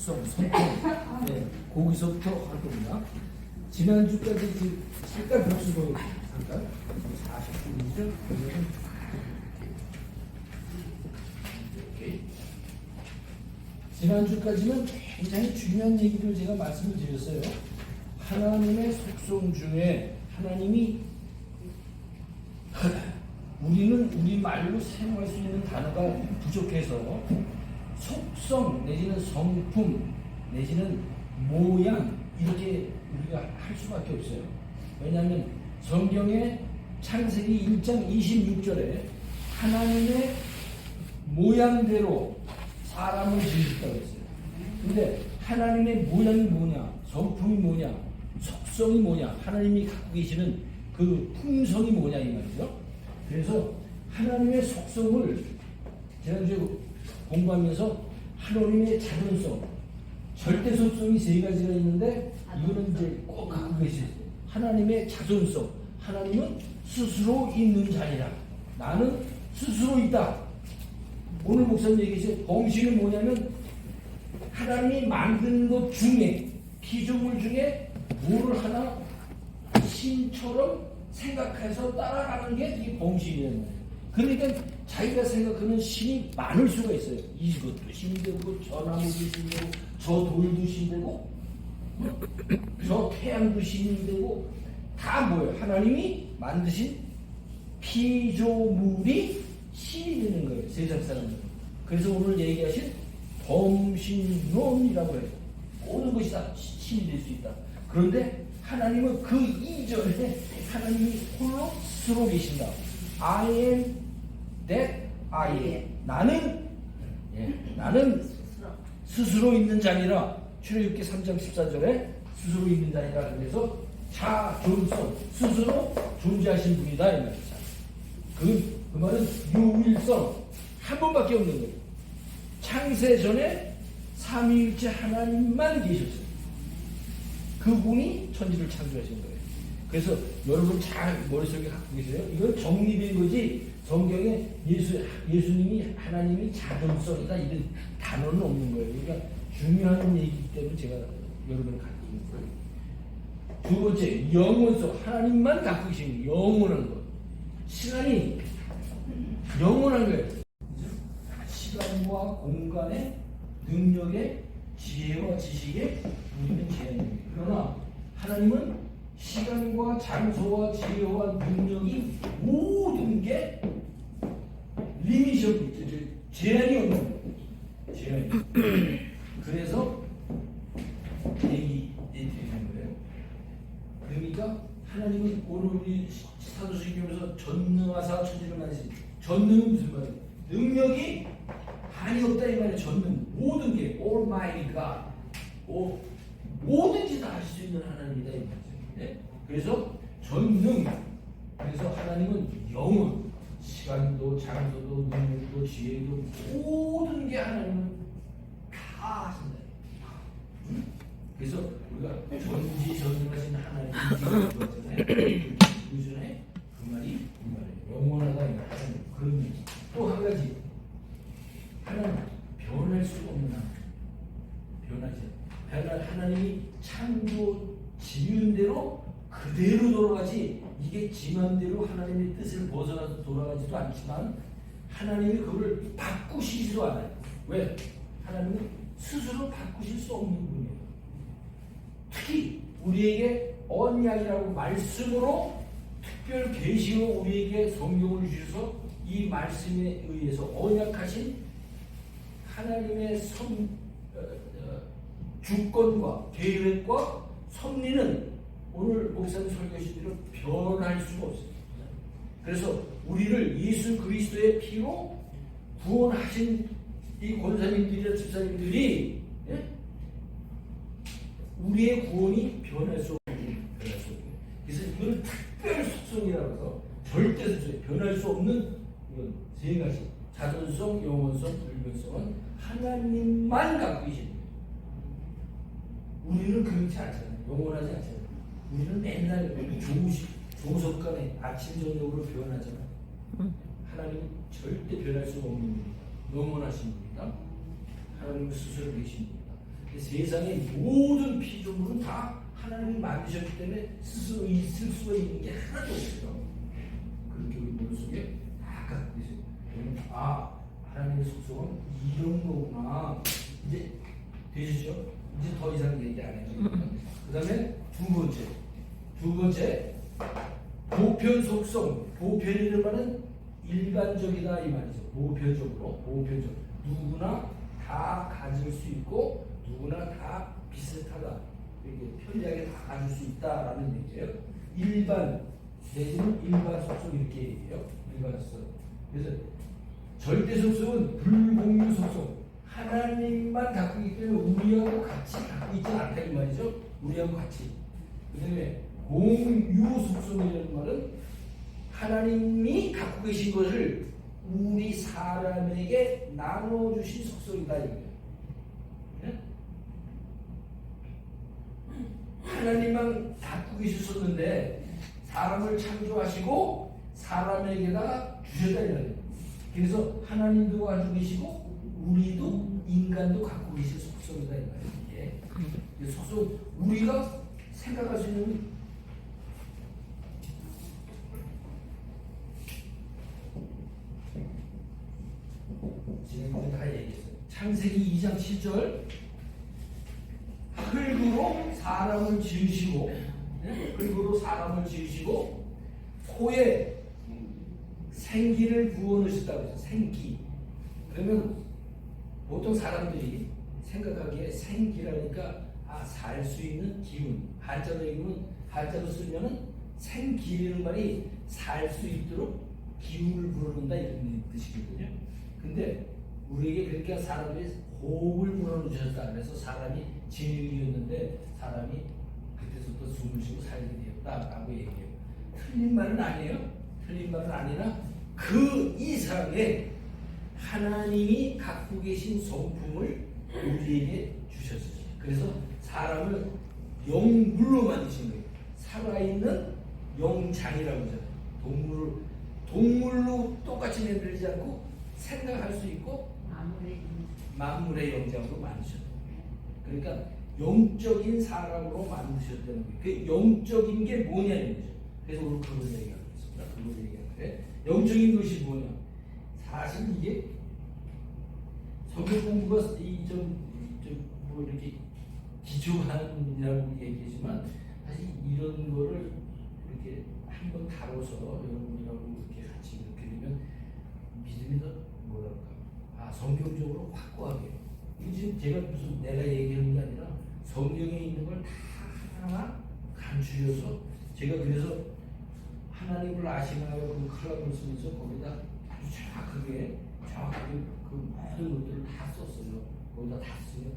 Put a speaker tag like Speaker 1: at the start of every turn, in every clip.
Speaker 1: 속성, 성품. 네, 거기서부터 할 겁니다. 지난주까지 잠깐 복수 보여드릴게요. 잠깐. 40분이죠? 지난주까지는 굉장히 중요한 얘기를 제가 말씀을 드렸어요. 하나님의 속성 중에 하나님이 우리는 우리말로 사용할 수 있는 단어가 부족해서 속성 내지는 성품 내지는 모양 이렇게 우리가 할 수밖에 없어요. 왜냐하면 성경의 창세기 1장 26절에 하나님의 모양대로 사람을 지으셨다고 했어요. 근데 하나님의 모양이 뭐냐, 성품이 뭐냐, 속성이 뭐냐, 하나님이 갖고 계시는 그 품성이 뭐냐 이 말이죠. 그래서 하나님의 속성을 지난주에 공부하면서 하나님의 자존성, 절대 속성이 세 가지가 있는데 이거는 이제 꼭 갖고 계세요. 하나님의 자존성, 하나님은 스스로 있는 자리라. 나는 스스로 있다. 오늘 목사님 얘기하신 범신은 뭐냐면 하나님이 만든 것 중에 피조물 중에 뭐를 하나 신처럼 생각해서 따라가는 게 이게 범신이에요. 그러니까 자기가 생각하는 신이 많을 수가 있어요. 이것도 신이 되고 저 나무도 신이 되고 저 돌도 신이 되고 저 태양도 신이 되고 다 뭐예요? 하나님이 만드신 피조물이 신이 되는 거예요. 세상 사람들. 그래서 오늘 얘기하신 범신론이라고 해요. 모든 것이 다 신이 될 수 있다. 그런데 하나님은 그 이전에 하나님이 홀로 스스로 계신다. I am that I am. 나는 스스로 있는 자니라. 출애굽기 3장 14절에 스스로 있는 자니라. 그래서 자존성, 스스로 존재하신 분이다 이 말이죠. 그 말은 유일성 한 번밖에 없는 거예요. 창세 전에 삼위일체 하나님만 계셨어요. 그분이 천지를 창조하신 거예요. 그래서 여러분 잘 머릿속에 갖고 계세요. 이건 정립인 거지 성경에 예수님이 하나님이 자존성이다 이런 단어는 없는 거예요. 그러니까 중요한 얘기이기 때문에 제가 여러분을 갖고 있는 거예요. 두 번째, 영원성. 하나님만 갖고 계신 영원한 것. 시간이 영원한 거예요. 시간과 공간의 능력의 지혜와 지식에 우리는 제한입니다. 그러나 하나님은 시간과 장소와 지혜와 능력이 모든 게 리미션이 있죠. 제한이 없는 거예요. 제한이. 그래서 얘기되는 거예요. 그러니까 하나님은 오늘 우리 사도신경에서 전능하사 천지를 만드신 전능은 무슨 말이에요? 능력이 한이 없다 이 말이에요. 전능 모든 게 Almighty God 뭐든지 다 할 수 있는 하나님이다 이 말이죠. 네? 그래서 전능. 그래서 하나님은 영원 시간도 장소도 능력도 지혜도 모든 게 하나님은 다 하신다. 그래서 우리가 전지전능하신 하나님이 들어왔잖아요. 그 전에 그 말이 영원하다 이 말이에요. 그런 또 한 가지 하나님 변할 수 없는 하나님. 변하지. 하나님이 창조 지은 대로 그대로 돌아가지 이게 지맘대로 하나님의 뜻을 벗어나서 돌아가지도 않지만 하나님이 그걸 바꾸시지도 않아요. 왜? 하나님은 스스로 바꾸실 수 없는 분이에요. 특히 우리에게 언약이라고 말씀으로 특별 계시로 우리에게 성경을 주셔서 이 말씀에 의해서 언약하신 하나님의 주권과 계획과 섭리는 오늘 목사님 설교하신 대로 변할 수가 없어요. 그래서 우리를 예수 그리스도의 피로 구원하신 이 권사님들이나 집사님들이 우리의 구원이 변할 수 없는 그래서 이걸 특별 속성이라고 해서 절대 속성, 변할 수 없는 이건 세 가지 자존성, 영원성, 불변성은 하나님만 갖고 계십니다. 우리는 그렇지 않잖아요. 영원하지 않잖아요. 우리는 맨날 조석간에 아침 저녁으로 변하잖아요. 하나님은 절대 변할 수 없는 분이다. 영원하신 분이다. 하나님은 스스로 계신 분이다. 세상의 모든 피조물은 다 하나님이 만드셨기 때문에 스스로 있을 수가 있는 게 하나도 없어요. 그렇게 우리 머릿속에 다 갖고 있어요. 아, 하나님의 속성은 이런 거구나. 이제 되시죠? 이제 더 이상 얘기 안 해요. 그 다음에 두 번째 보편 속성. 보편이라는 말은 일반적이다 이 말이죠. 보편적으로 누구나 다 가질 수 있고 누구나 다 비슷하다. 이렇게 편리하게 다 가질 수 있다라는 얘기예요. 일반 내지는 일반 속성 이렇게 얘기해요. 일반 속성. 그래서 절대 속성은 불공유 속성. 하나님만 갖고 있기 때문에 우리하고 같이 갖고 있지 않다 이 말이죠. 우리하고 같이. 그다음에 공유 속성이라는 말은 하나님이 갖고 계신 것을 우리 사람에게 나눠주신 속성이다 이거예요. 네? 하나님만 갖고 계셨었는데 사람을 창조하시고 사람에게다가 주셨다 이거예요. 그래서 하나님도 가지고 계시고 우리도 인간도 갖고 계신 속성이다 이거예요. 이게 속성 우리가 생각할 수 있는 지금 다 얘기했어요. 창세기 2장 7절 흙으로 사람을 지으시고 코에 생기를 부어넣으셨다고 해서 생기. 그러면 보통 사람들이 생각하기에 생기라니까 살 수 있는 기운. 한자로 쓰면은 생기라는 말이 살 수 있도록 기운을 불어넣는다 이런 뜻이거든요. 근데 우리에게 그렇게 사람들이 호흡을 불어넣으셨다 그래서 사람이 진흙이었는데 사람이 그때부터 숨을 쉬고 살게 되었다라고 얘기해요. 틀린 말은 아니에요. 틀린 말은 아니라 그 이상의 하나님이 갖고 계신 성품을 우리에게 주셨어요. 그래서 사람을 영물로 만드신 거예요. 살아있는 영장이라고 하잖아요. 동물로 똑같이 만들지 않고 생각할 수 있고 만물의 영장으로 만드셨다. 그러니까 영적인 사람으로 만드셨다는 거예요. 그 영적인 게 뭐냐는 거죠. 그래서 오늘 그걸 얘기하고 있습니다. 그걸 얘기하는데 영적인 것이 뭐냐? 사실 이게 성경 공부가 뭐 이렇게 기초한이라고 얘기하지만 사실 이런 거를 이렇게 한번 다뤄서 여러분이라고 이렇게 같이 이렇게 되면 믿음이 더 뭐랄까 성경적으로 확고하게. 이게 지금 제가 무슨 내가 얘기하는 게 아니라 성경에 있는 걸 다 하나하나 간추려서 제가 그래서 하나님을 아시나요? 그 클럽을 쓰면서 거기다 아주 정확하게 그 모든 것들을 다 썼어요. 거기다 다 쓰면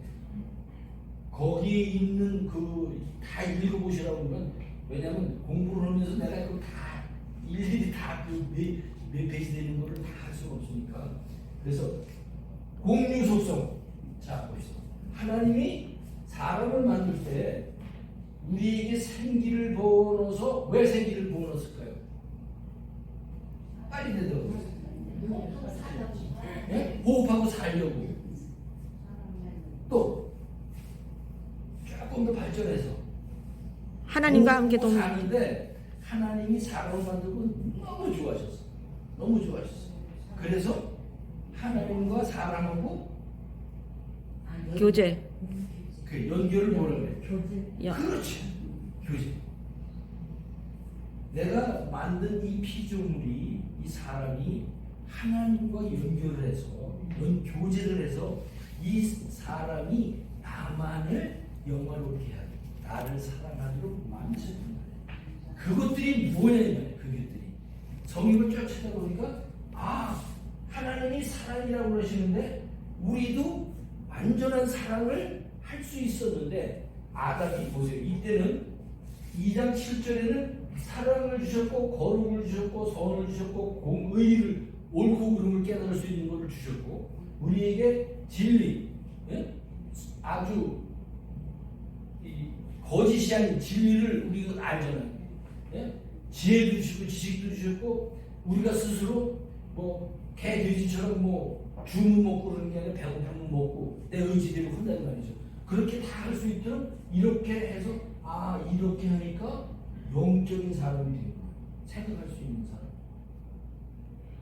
Speaker 1: 거기에 있는 그 다 읽어보시라고 하면 왜냐하면 공부를 하면서 내가 그거 다 일일이 다 몇 페이지 되는 거를 다 할 수가 없으니까 그래서 공유 속성 자 보시죠. 하나님이 사람을 만들 때 우리에게 생기를 부어넣어서 왜 생기를 부어넣었을까요? 빨리 대답해보세요. 네? 호흡하고 살려고 또 조금 더 발전해서
Speaker 2: 하나님과 함께
Speaker 1: 사는데 하나님이 사람을 만들고 너무 좋아하셨어. 그래서 하나님과 사람하고
Speaker 2: 교제
Speaker 1: 그 연결을 뭐라 그래? 그렇지. 교제. 내가 만든 이 피조물이 이 사람이 하나님과 연결을 해서 교제를 해서 이 사람이 나만을 영화롭게 하고 나를 사랑하도록 만드셨단 말이에요. 그것들이 뭐냐면 그것들이 성경을 쭉 찾아보니까 하나님이 사랑이라고 그러시는데 우리도 완전한 사랑을 할 수 있었는데 아담이 보세요. 이때는 2장 7절에는 사랑을 주셨고 거룩을 주셨고 선을 주셨고 의를 옳고 그름을 깨달을 수 있는 것을 주셨고 우리에게 진리 아주 거짓이 아닌 진리를 우리가 알잖아요. 지혜도 주시고 지식도 주셨고 우리가 스스로 뭐 개 돼지처럼 뭐 주문 먹고 그러는 게 아니라 배고프면 먹고 내 의지대로 한다는 말이죠. 그렇게 다 할 수 있도록 이렇게 해서 이렇게 하니까 영적인 사람이 되는 거예요. 생각할 수 있는 사람.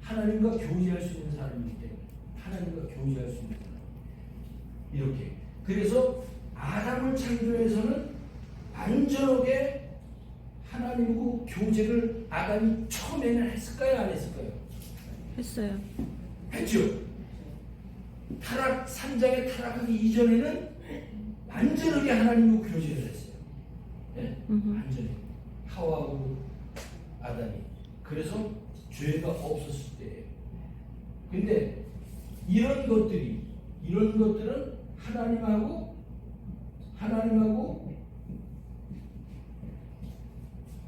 Speaker 1: 하나님과 교제할 수 있는 사람이기 때문에 하나님과 교제할 수 있는 사람. 이렇게. 그래서 아담을 창조해서는 완전하게 하나님하고 교제를 아담이 처음에는 했을까요? 안 했을까요?
Speaker 2: 했어요.
Speaker 1: 했죠. 산장에 타락하기 이전에는 완전하게 하나님하고 교제를 했어요. 네? 완전히. 하와하고 아담이. 그래서 죄가 없었을 때예요. 근데 이런 것들은 하나님하고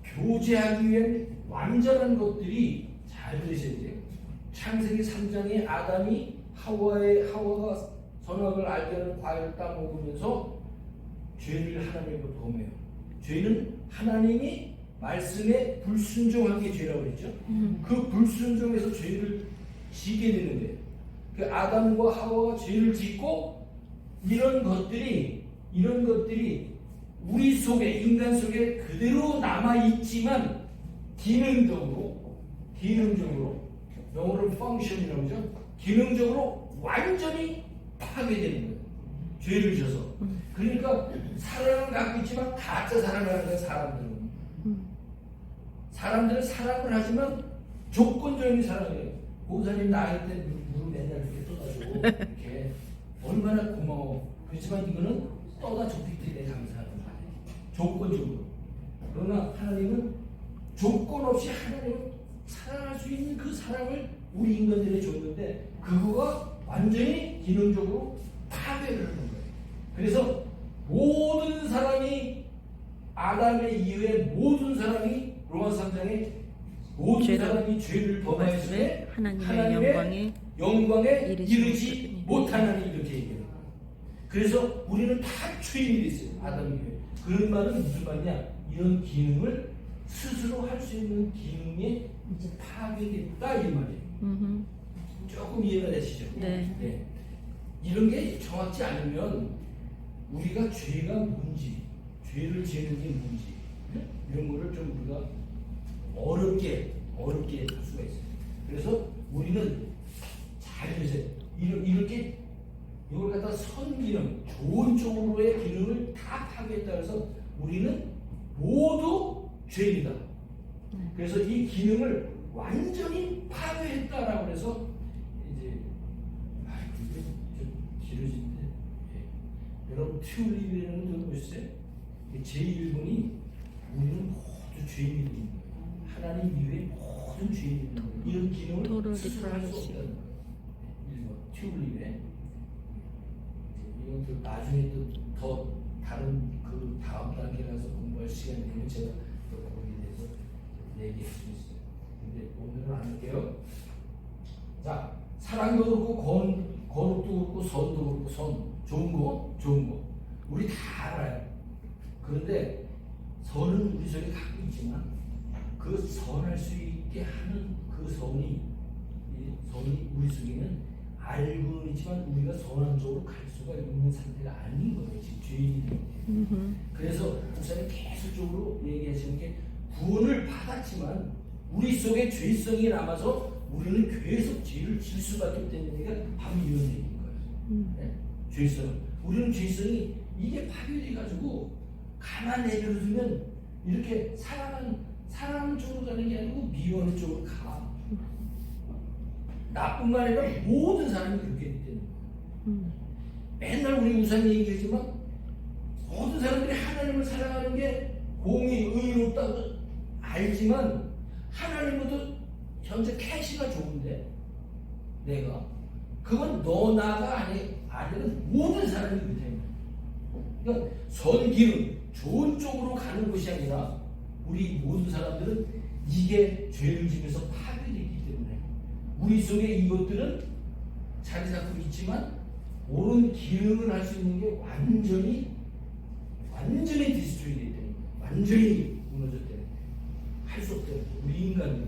Speaker 1: 교제하기 위한 완전한 것들이 잘 들으셔야 돼요. 창세기 3장에 아담이 하와가 선악을 알게 하는 과일을 따먹으면서 죄를 하나님으로부터 범해요. 죄는 하나님이 말씀에 불순종한 게 죄라고 그랬죠. 그 불순종에서 죄를 지게 되는데 그 아담과 하와가 죄를 짓고 이런 것들이 우리 속에 인간 속에 그대로 남아 있지만 기능적으로 영어로 function이라고 하죠. 기능적으로 완전히 파괴되는 거예요. 죄를 져서. 그러니까 사랑을 갖고 있지만 가짜 사랑을 하는 거예요. 사람들은 사랑을 하지만 조건적인 사랑이에요. 고사님 나이 때 무릎 맨날 이렇게 떠다주고 이렇게 얼마나 고마워. 그렇지만 이거는 떠다줬기 때문에 감사하는 거예요. 조건적으로. 그러나 하나님은 조건 없이 하나님을 사랑할 수 있는 그 사랑을 우리 인간들에 줬는데 그거가 완전히 기능적으로 파괴를 하는 거예요. 그래서 모든 사람이 아담에 이후에 모든 사람이 로마서 3장에 모든 사람이 죄를 범하였을 때 하나님의 영광에 이르지 못하나니 이렇게 얘기해요. 그래서 우리는 다 죄인이 됐어요. 아담이. 그런 말은 무슨 말이냐? 이런 기능을 스스로 할 수 있는 기능에 이제 파괴됐다 이 말이에요. 조금 이해가 되시죠?
Speaker 2: 네.
Speaker 1: 이런 게 정확지 않으면 우리가 죄가 뭔지, 죄를 지는 게 뭔지 이런 거를 좀 우리가 어렵게 할 수가 있어요. 그래서 우리는 잘 보세요. 이렇게 이걸 갖다 선기능, 좋은 쪽으로의 기능을 다 파괴했다 해서 우리는 모두 죄인이다. 그래서 이 기능을 완전히 파괴했다라고 해서 이제 그게 좀 길어진데 여러분 튜립이라는 거 보셨어요? 제1번이 우리는 모두 죄인이 있는 거예요. 하나님 이외에 모든 죄인이 있는 거예요. 이런 기능을 스스로 할 수 없다는 거예요. 1번 튜립에 이건 또 나중에 또 더 다른 그 다음 단계 가서 공부할 시간이 되면 제가 또 거기에 대해서 얘기할 수 있어요. 근데 오늘은 안 할게요. 자, 사랑도 그렇고 거룩도 그렇고 선도 그렇고 좋은 거 우리 다 알아요. 그런데 선은 우리 속에 갖고 있지만 그 선할 수 있게 하는 그 선이 우리 속에는 알고는 있지만 우리가 선한 쪽으로 갈 수가 있는 상태가 아닌 거예요. 지금 죄인이기 때문에. 그래서 목사님 계속적으로 얘기하시는 게 구원을 받았지만 우리 속에 죄성이 남아서 우리는 계속 죄를 질 수밖에 없다는 얘기가 바로 이런 얘기인 거예요. 네? 죄성. 우리는 죄성이 이게 파괴돼가지고 가만 내버려두면 이렇게 사랑하는 쪽으로 가는 게 아니고 미워하는 쪽으로 가. 나뿐만 아니라 모든 사람이 그렇게 되는 거예요. 맨날 우리 우상 얘기하지만 모든 사람들이 하나님을 사랑하는 게 공의 의롭다고 알지만 하나님보다 현재 캐시가 좋은데 내가 그건 너 나가 아니면 모든 사람이 그렇게 되는 거예요. 그러니까 선기는 좋은 쪽으로 가는 것이 아니라 우리 모든 사람들은 이게 죄를 지면서 파괴되기 때문에 우리 속에 이것들은 자리 잡고 있지만 옳은 기능을 할 수 있는 게 완전히 디스트로이 되기 때문에 완전히 무너졌기 때문에 할 수 없대요. 우리 인간은.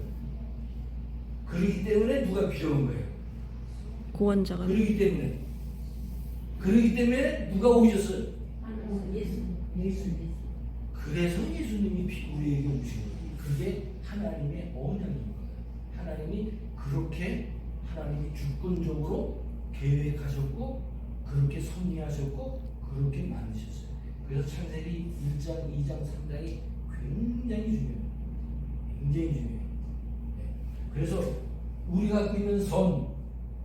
Speaker 1: 그렇기 때문에 누가 필요한 거예요?
Speaker 2: 구원자가.
Speaker 1: 그렇기 때문에 누가 오셨어요? 하나님의 언약인 거예요. 하나님이 그렇게 하나님이 주권적으로 계획하셨고 그렇게 섭리하셨고 그렇게 만드셨어요. 그래서 창세기 1장, 2장, 3장이 굉장히 중요해요. 굉장히 중요해요. 네. 그래서 우리가 갖고 있는 선,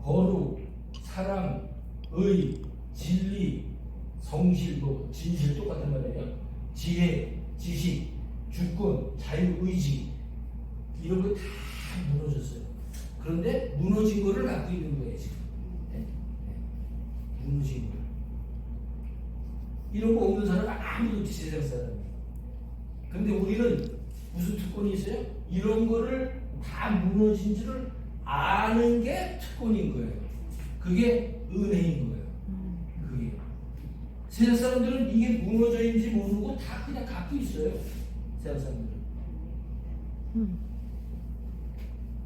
Speaker 1: 거룩, 사랑, 의, 진리, 성실, 진실 똑같은 말이에요. 지혜, 지식, 주권, 자유, 의지 이런 거 다 무너졌어요. 그런데 무너진 거를 갖고 있는 거예요 지금. 네? 네. 무너진 거. 이런 거 없는 사람은 아무도 없지 세상 사람이. 그런데 우리는 무슨 특권이 있어요? 이런 거를 다 무너진지를 아는 게 특권인 거예요. 그게 은혜인 거예요. 그게 세상 사람들은 이게 무너져 있는지 모르고 다 그냥 갖고 있어요. 세상 사람들은.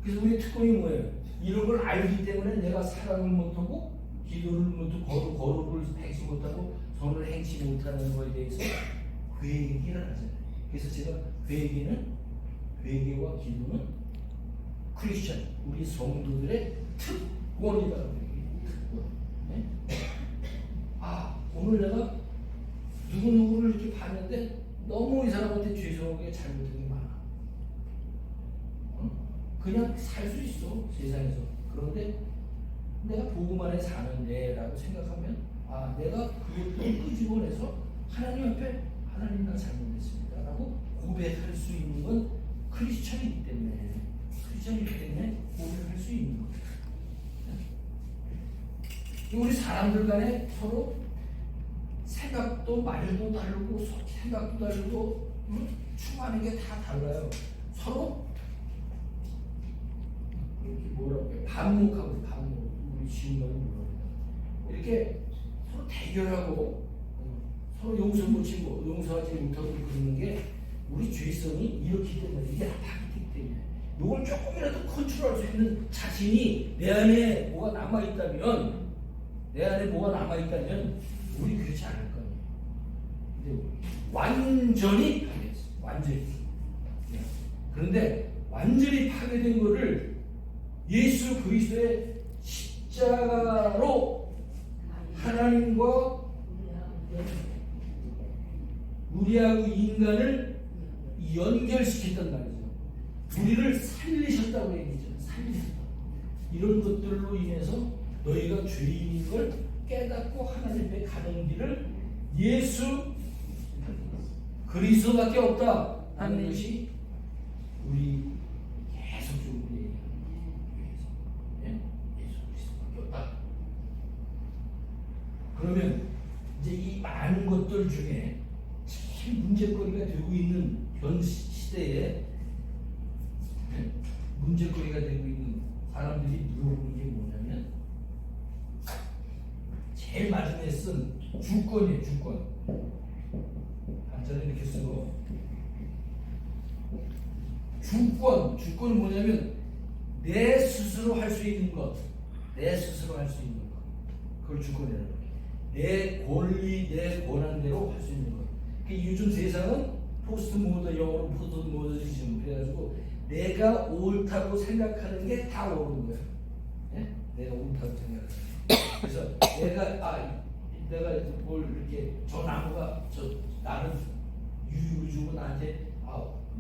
Speaker 1: 그래서 우리 특권이 뭐예요? 이런 걸 알기 때문에 내가 사랑을 못하고 기도를 못하고 거룩을 행치 못하고 선을 행치 못하는 것에 대해서 회개를 하잖아요. 그래서 제가 회개와 기도는 크리스천 우리 성도들의 특권이다. 특권. 네? 아 오늘 내가 누구누구를 이렇게 봤는데 너무 이 사람한테 죄송한 게 잘못된 게 많아. 그냥 살 수 있어 세상에서. 그런데 내가 복음 안에 사는데 라고 생각하면 아 내가 그것도 끄집어내서 하나님 앞에 하나님 나 잘못했습니다 라고 고백할 수 있는 건 크리스천이기 때문에 고백할 수 있는 거예요. 우리 사람들 간에 서로 생각도 말도 다르고 생각도 다르고 충하는 게 다 달라요. 서로 이렇게 뭐라고 해요? 반목하고 우리 쉬운 말은 뭐라고 해요? 이렇게 서로 대결하고 서로 용서 못 치고 용서하지 못하고 그러는 게 우리 죄성이 이렇기 때문에 이게 나빠기 때문에 이걸 조금이라도 컨트롤할 수 있는 자신이 내 안에 뭐가 남아있다면 우리 그렇지 않을 거예요. 근데 완전히 파괴했어. 완전히. 그런데 완전히 파괴된 거를 예수 그리스도의 십자가로 하나님과 우리하고 인간을 연결시켰단 말이죠. 우리를 살리셨다고 얘기죠. 살리셨다. 이런 것들로 인해서 너희가 죄인인 걸 깨닫고 하나님 앞에 가는 길을 예수 그리스도밖에 없다 하는 것이 우리 계속적으로 얘기하는 예수 그리스도밖에 없다. 그러면 이제 이 많은 것들 중에 제일 문제거리가 되고 있는 현 시대에 문제거리가 되고 있는 사람들이 물어보는 게 뭐냐면 제일 마지막에 쓴 주권이에요. 주권. 한자는 이렇게 쓰고 주권은 뭐냐면 내 스스로 할 수 있는 것, 그걸 주권이라고 해요. 내 권리, 내 권한대로 할 수 있는 것. 요즘 세상은 포스트 모더, 영어로 포스트 모더니즘 그래가지고 내가 옳다고 생각하는 게 다 옳은 거예요. 네? 내가 옳다고 생각하는 거예요. 그래서 내가 뭘 이렇게 저 나무가 나는 유익을 주고 나한테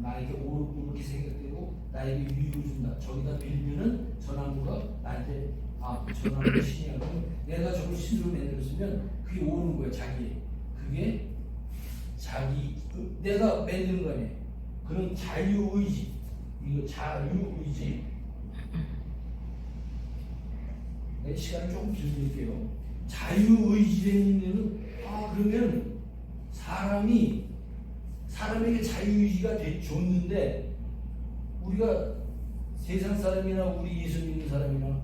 Speaker 1: 나에게 옳게 생각되고 나에게 유익을 준다. 저기다 빌면은 저 나무가 나한테 저 나무가 신이야. 그러면 내가 저걸 신으로 만들었으면 그게 옳은 거예요. 그게 내가 만드는 거 아니에요. 그런 자유의지. 이거 자유의지. 내 시간을 조금 길게 자유의지는 그러면 사람에게 자유의지가 줬는데 우리가 세상 사람이나 우리 예수 믿는 사람이나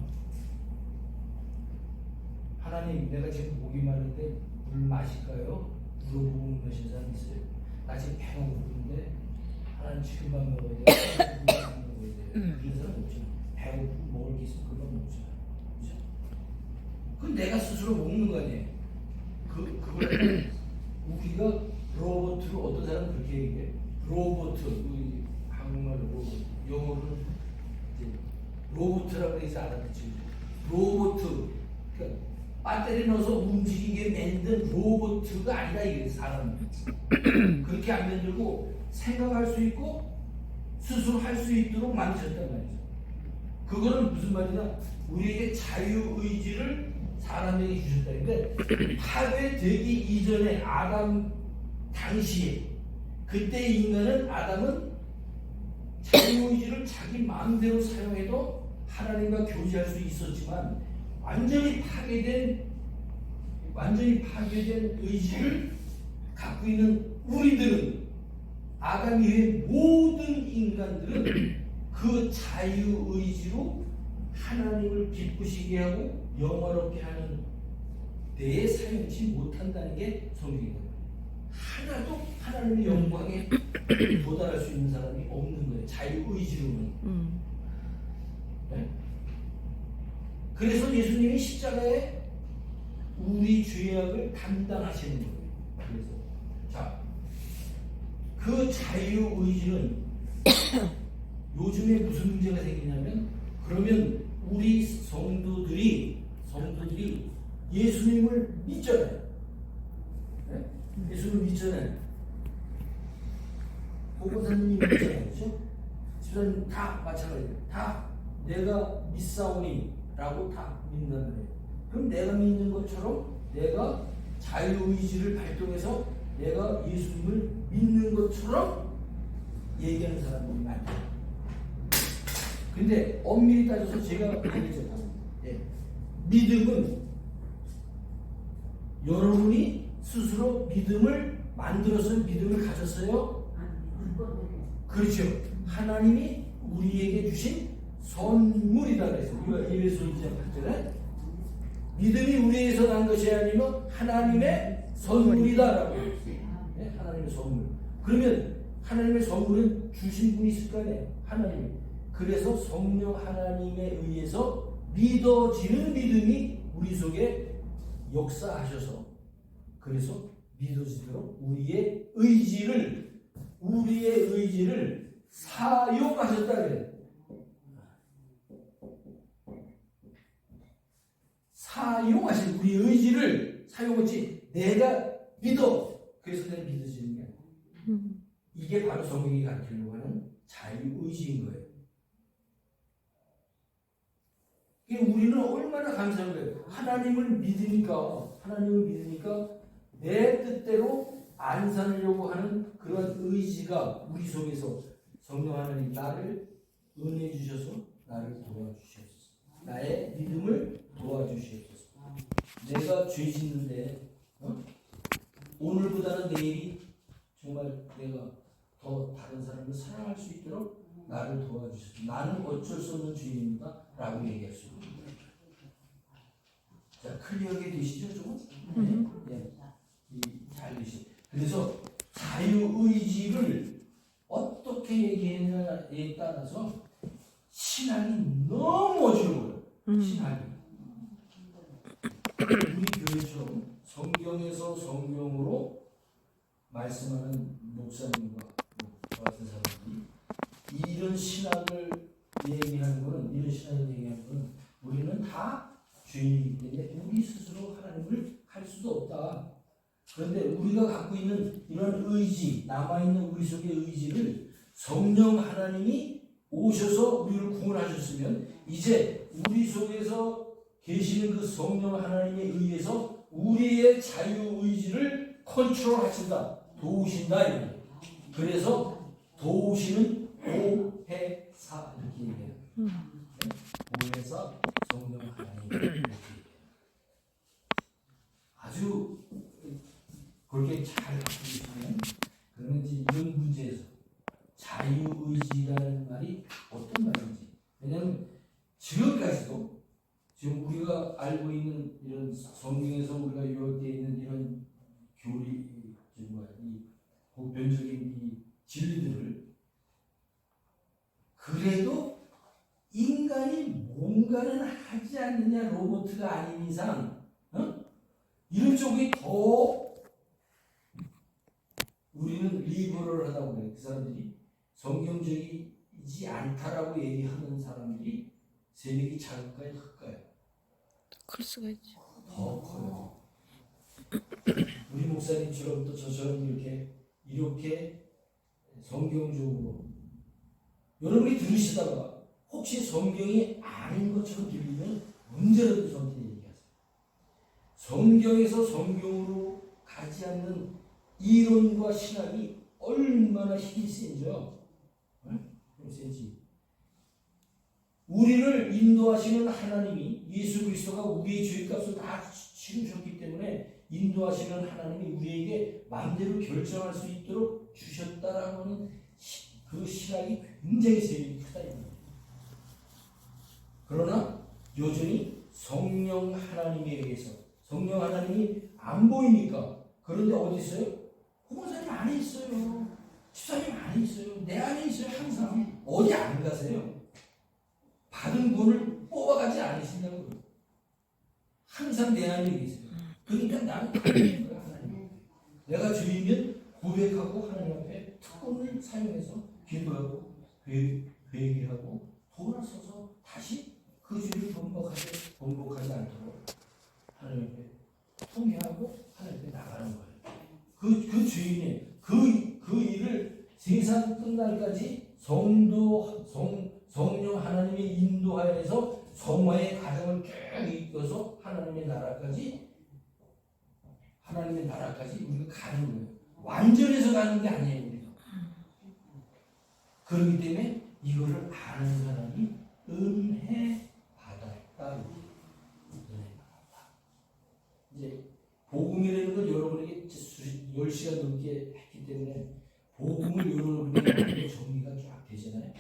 Speaker 1: 하나님 내가 지금 목이 마른데 물 마실까요? 물어보고 계신 사람 있어요. 나 지금 배가 고픈데 하나님 지금만 먹어야 돼. 물만 먹어야 돼. 그런 사람 없잖아. 배고프고 먹을 게 있으면 그만 먹잖아. 그렇죠? 그건 내가 스스로 먹는 거 아니에요. 그걸 우리가 로봇으로 어떤 사람은 그렇게 얘기해. 로봇, 우리 한국말로 로봇. 영어로는 이제 로봇이라고 해서 알아듣죠. 로봇, 그러니까 배터리 넣어서 움직이게 만든 로봇가 아니다 이게 사람. 그렇게 안 만들고 생각할 수 있고 스스로 할 수 있도록 만드셨단 말이죠. 그거는 무슨 말이냐? 우리에게 자유의지를 사람에게 주셨다. 그러니까 파괴되기 이전에 아담 당시에 그때 인간은 아담은 자유의지를 자기 마음대로 사용해도 하나님과 교제할 수 있었지만 완전히 파괴된 의지를 갖고 있는 우리들은 아담 이외의 모든 인간들은 그 자유의지로 하나님을 기쁘시게 하고 영화롭게 하는 데에 사용치 못한다는 게 성경입니다. 하나도 하나님의 영광에 도달할 수 있는 사람이 없는 거예요. 자유의지로는. 네? 그래서 예수님이 십자가에 우리 죄악을 담당하시는 거예요. 그래서 자, 그 자유의지는 요즘에 무슨 문제가 생기냐면 그러면 우리 성도들이 예수님을 믿잖아요. 네? 예수님을 믿잖아요. 보건사님이 믿잖아요. 그렇죠? 집사님 다 마찬가지예요. 다 내가 믿사오니 라고 다 믿는다는 거예요. 그럼 내가 믿는 것처럼 내가 자유의지를 발동해서 내가 예수님을 믿는 것처럼 얘기하는 사람들이 많아요. 근데 엄밀히 따져서 제가 얘기했잖아요. 믿음은 여러분이 스스로 믿음을 만들어서 믿음을 가졌어요? 그렇죠. 하나님이 우리에게 주신 선물이다 그랬어요. 이거 에베소 2장 8절에 믿음이 우리에게서 난 것이 아니면 하나님의 선물이다라고 했어요. 네? 하나님의 선물. 그러면 하나님의 선물은 주신 분이 있을 거 아니에요. 하나님이. 그래서 성령 하나님에 의해서 믿어지는 믿음이 우리 속에 역사하셔서 그래서 믿어지도록 우리의 의지를 사용하셨다 그래요. 사용하신 우리 의지를 사용했지 내가 믿어 그래서 내가 믿어지는 게 아니야. 이게 바로 성경이 가르치려고 하는 자유의지인 거예요. 우리는 얼마나 감사한 거예요. 하나님을 믿으니까 내 뜻대로 안 살려고 하는 그런 의지가 우리 속에서 성령 하나님 나를 은혜 주셔서 나를 도와주시옵소서. 나의 믿음을 도와주시옵소서. 내가 죄 짓는데 오늘보다는 내일이 정말 내가 더 다른 사람을 사랑할 수 있도록 나를 도와주시옵소서. 나는 어쩔 수 없는 죄인입니다 라고 얘기할 수 있습니다. 자, 클리어하게 되시죠 조금? 네. 잘 되시죠. 그래서 자유의지를 어떻게 얘기했느냐에 따라서 신학이 너무 어지러워요. 신학이. 우리 교회처럼 성경에서 성경으로 말씀하는 목사님과 저 같은 사람들이 이런 신학을 얘기하는 거는 우리는 다 죄인이기 때문에 우리 스스로 하나님을 할 수도 없다. 그런데 우리가 갖고 있는 이런 의지, 남아있는 우리 속의 의지를 성령 하나님이 오셔서 우리를 구원하셨으면 이제 우리 속에서 계시는 그 성령 하나님에 의해서 우리의 자유의지를 컨트롤하신다, 도우신다. 그래서 도우시는 보혜사 이렇게 얘기해요. 보혜사 성령 하나님 아주 그렇게 잘 갖고 있으면 그러면 이제 이런 문제에서 자유의지라는 말이 어떤 말인지 왜냐하면 지금까지도 지금 우리가 알고 있는 이런 성경에서 우리가 요약되어 있는 이런 이 보편적인 이 진리들을 그래도 인간이 뭔가는 하지 않느냐 로봇가 아닌 이상 이런 쪽이 더 우리는 리버럴하다고 그래요. 그 사람들이 성경적인 새벽이지 않다라고 얘기하는 사람들이 새벽이 작을까요, 클까요?
Speaker 2: 클 수가 있죠.
Speaker 1: 더 커요. 우리 목사님처럼 또 저처럼 이렇게 성경적으로 여러분이 들으시다가 혹시 성경이 아닌 것처럼 들리면 언제라도 저한테 얘기하세요. 성경에서 성경으로 가지 않는 이론과 신학이 얼마나 힘이 센지요. 세지. 우리를 인도하시는 하나님이 예수 그리스도가 우리의 죄값을 다 치르셨기 때문에 인도하시는 하나님이 우리에게 마음대로 결정할 수 있도록 주셨다라고 하는 그 신학이 굉장히 세력이 크다. 그러나 여전히 성령 하나님에 의해서 성령 하나님이 안 보이니까 그런데 어디 있어요? 후보사님 안에 있어요. 집사님 안에 있어요. 내 안에 있어요. 항상 어디 안 가세요? 받은 분을 뽑아가지 않으신다고요. 항상 내 안에 계세요. 그러니까 나는 하나님 거야. 하나님. 내가 죄이면 고백하고 하나님 앞에 특권을 사용해서 기도하고 회개하고 돌아서서 다시 그 죄를 번복하지 않도록 하나님 앞에 통회하고 하나님 앞에 나가는 거예요. 그 죄인의 그 일을 세상 끝날까지 성령 하나님의 인도하에서 성화의 과정을 쭉 이끌어서 하나님의 나라까지 우리가 가는 거예요. 완전해서 가는 게 아니에요. 우리가. 그렇기 때문에 이거를 아는 사람이 은혜 받았다. 은혜 받았다. 이제 복음이라는 건 여러분에게 10시간 넘게 했기 때문에 복음을 여러분에게 정리가 쫙 되잖아요.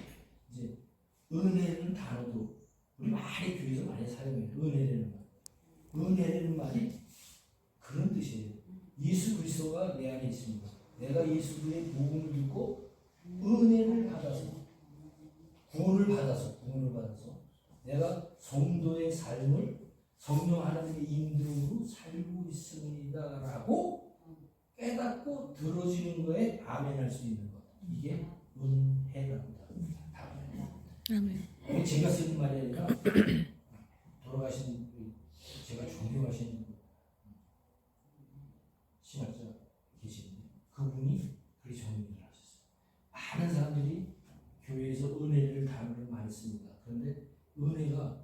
Speaker 1: 이제 은혜라는 단어도 우리 많이 교회에서 많이 사용해요. 은혜라는 말. 은혜라는 말이 그런 뜻이에요. 예수 그리스도가 내 안에 있습니다. 내가 예수 그리스도의 복음을 듣고 은혜를 받아서 구원을 받아서 내가 성도의 삶을 성령 하나님의 인도로 살고 있습니다라고 깨닫고 들어지는 거에 아멘할 수 있는 것. 이게 은혜랍니다. 아멘. 제가 쓰는 말이 아니라 돌아가신 제가 존경하시는 신학자 계시는데 그분이 그렇게 정리를 하셨어요. 많은 사람들이 교회에서 은혜를 단어를 많이 씁니다. 그런데 은혜가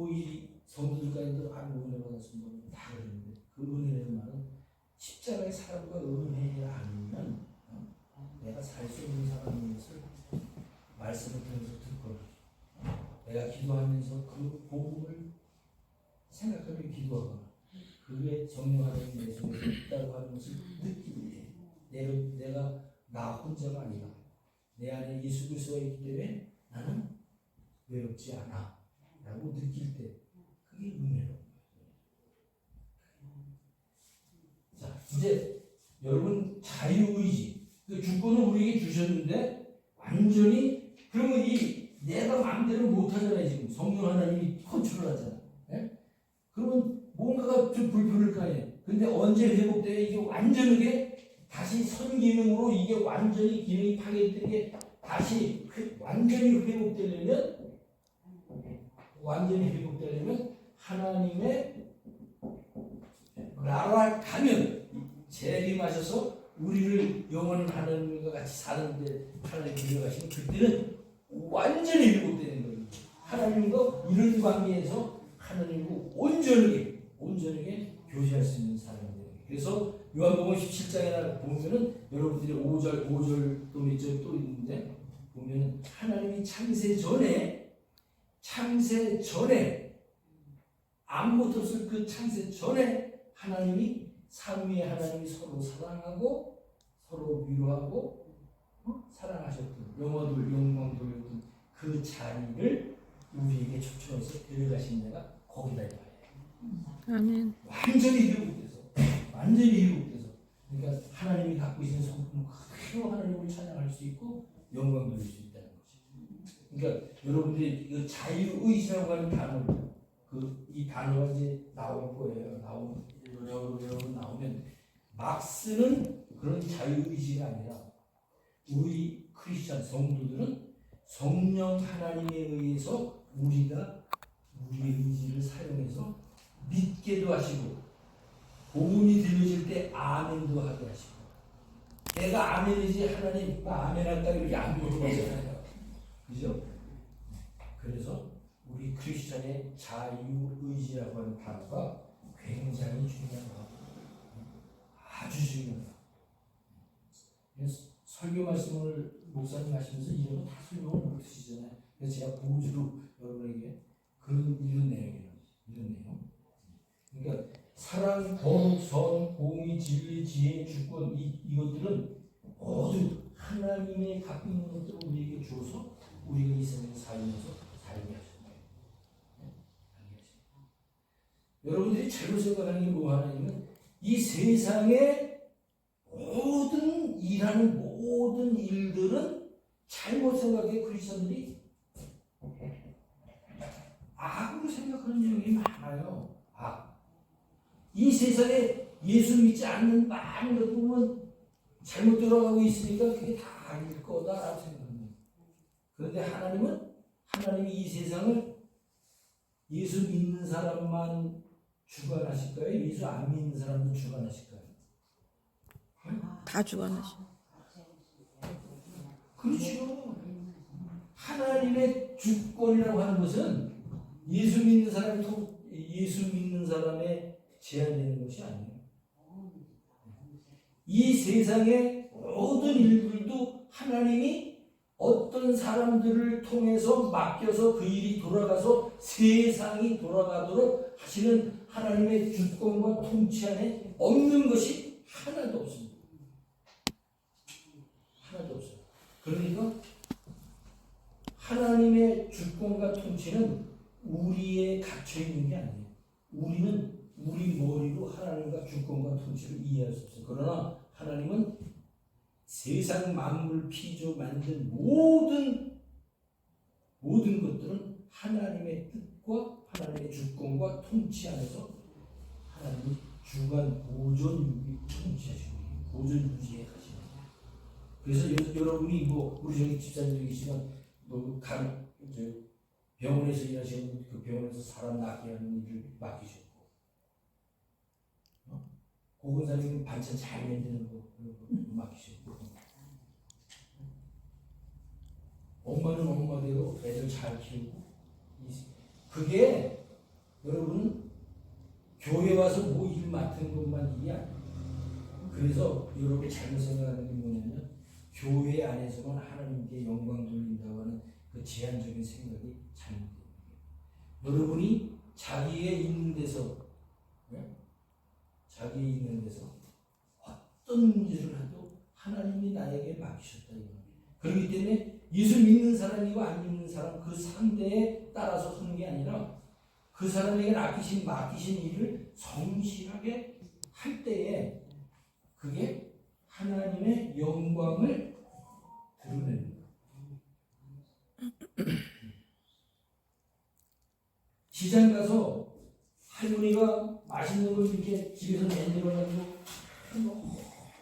Speaker 1: 이 성도들까지도 은혜 받았습니다. 다 그러는데 그 은혜라는 말은 십자가의 사람과 은혜를 아니면 내가 살 수 있는 사람인 것을 말씀을 통해서 듣고 내가 기도하면서 그 복음을 생각하며 기도하거나 그게 성령 하나님 내 속에 있다고 하는 것을 느낄 때 내가 나 혼자가 아니라 내 안에 예수 그리스도가 있기 때문에 나는 외롭지 않아 라고 느낄 때 그게 은혜로. 자, 이제 여러분 자유의지 그 주권을 우리에게 주셨는데 완전히 그러면 내가 마음대로 못하잖아요. 지금 성령 하나님이 컨트롤하잖아. 예? 그러면 뭔가가 좀 불편할 거 아니에요. 근데 언제 회복돼야 이게 완전하게 다시 선기능으로 이게 완전히 기능이 파괴된 게 다시 완전히 회복되려면 하나님의 나라 가면 재림하셔서 우리를 영원한 하나님과 같이 사는데 하나님 데려가시면 그때는 완전히 회복되는 거예요. 하나님과 이런 관계에서 하나님과 온전하게 교제할 수 있는 사람들. 그래서 요한복음 17장에 보면은 여러분들이 5절 또 몇 절 또 있는데 보면은 하나님이 창세 전에 아무것도 없을 그 창세 전에 하나님이 삼위의 하나님이 서로 사랑하고 서로 위로하고 사랑하셨던 영광 돌렸던 그 자리를 우리에게 초청해서 데려가신 데가 거기다 이거예요.
Speaker 2: 아멘.
Speaker 1: 완전히 회복돼서 그러니까 하나님이 갖고 계신 성품을 그대로 하나님을 찬양할 수 있고 영광 돌릴 수 있다는 거지. 그러니까 여러분들이 이 자유의지라고 하는 단어 이 단어가 이제 나올 거예요. 여러 나오면 막 쓰는 그런 자유의지가 아니라 우리 크리스찬 성도들은 성령 하나님에 의해서 우리가 우리의 의지를 사용해서 믿게도 하시고 복음이 들려질 때 아멘도 하게 하시고 내가 아멘이지 하나님 아멘할까 이렇게 안 물어보잖아요. 그죠? 그래서 우리 크리스찬의 자유의지라고 하는 단어가 굉장히 중요한 거 아주 중요한 거. 설교 말씀을 목사님 하시면서 이런 거 다 설명을 못 드시잖아요. 그래서 제가 보조로 여러분에게 이런 내용이에요. 이런 내용. 그러니까 사랑, 거룩, 선, 공의, 진리, 지혜, 주권 이것들은 모두 하나님의 갖고 있는 것들을 우리에게 주어서 우리가 이 세상에 살면서 살게 하셨어요. 여러분들이 잘못 생각하는 게 뭐 하냐면 이 세상의 모든 일하는 모든 일들은 잘못 생각해 크리스천들이 악으로 생각하는 경우가 많아요. 이 세상에 예수 믿지 않는 많은 것 보면 잘못 돌아가고 있으니까 그게 다 아닐 거다라고 생각합니다. 그런데 하나님이 이 세상을 예수 믿는 사람만 주관하실까요? 예수 안 믿는 사람도 주관하실까요?
Speaker 2: 다 주관하시.
Speaker 1: 그렇죠. 하나님의 주권이라고 하는 것은 예수 믿는 사람에 제한되는 것이 아니에요. 이 세상의 모든 일들도 하나님이 어떤 사람들을 통해서 맡겨서 그 일이 돌아가서 세상이 돌아가도록 하시는 하나님의 주권과 통치 안에 없는 것이 하나도 없습니다. 하나도 없어요. 그러니까 하나님의 주권과 통치는 우리에 갇혀 있는 게 아니에요. 우리는 우리 머리로 하나님과 주권과 통치를 이해할 수 없어요. 그러나 하나님은 세상 만물 피조 만든 모든 것들은 하나님의 뜻과 하나님의 주권과 통치 안에서 하나님이 주관 보존 통치하시고 보존 유지해 가시는 거예요. 그래서 여러분이 우리 저기 집사님이시지만 병원에서 일하시는 그 병원에서 사람 낫게 하는 일을 맡기셨고 고근사님 반찬 잘 만드는 거 맡기셨고 엄마는 엄마대로 애들 잘 키우고 그게 여러분은 교회 와서 뭐 일 맡은 것만 일이 아니에요. 그래서 여러분이 잘못 생각하는 게 뭐냐면 교회 안에서만 하나님께 영광 돌린다고 하는 그 제한적인 생각이 잘못된 거예요. 여러분이 자기의 있는 데서 어떤 일을 해도 하나님이 나에게 맡기셨다 이거예요. 그렇기 때문에 예수 믿는 사람이고 안 믿는 사람 그 상대에 따라서 하는 게 아니라 그 사람에게 맡기신 일을 성실하게 할 때에 그게 하나님의 영광을 드러내는 거예요. 시장 가서 할머니가 맛있는 걸 이렇게 집에서 만들어가지고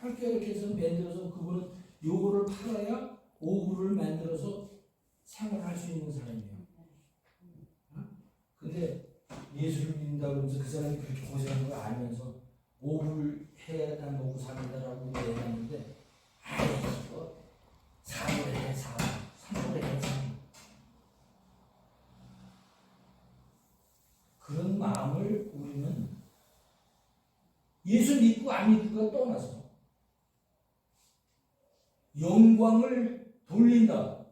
Speaker 1: 이렇게 해서 만들어서 그분은 요거를 팔아야 오브를 만들어서 생활할 수 있는 사람이에요. 근데 예수를 믿는다고 하면서 그 사람이 그렇게 고생하는 거 알면서 오브를 해야 다 먹고 산다라고 얘기하는데 이거 사물에 해 사물에 해 그런 마음을 우리는 예수 믿고 안 믿고가 떠나서 영광을 돌린다.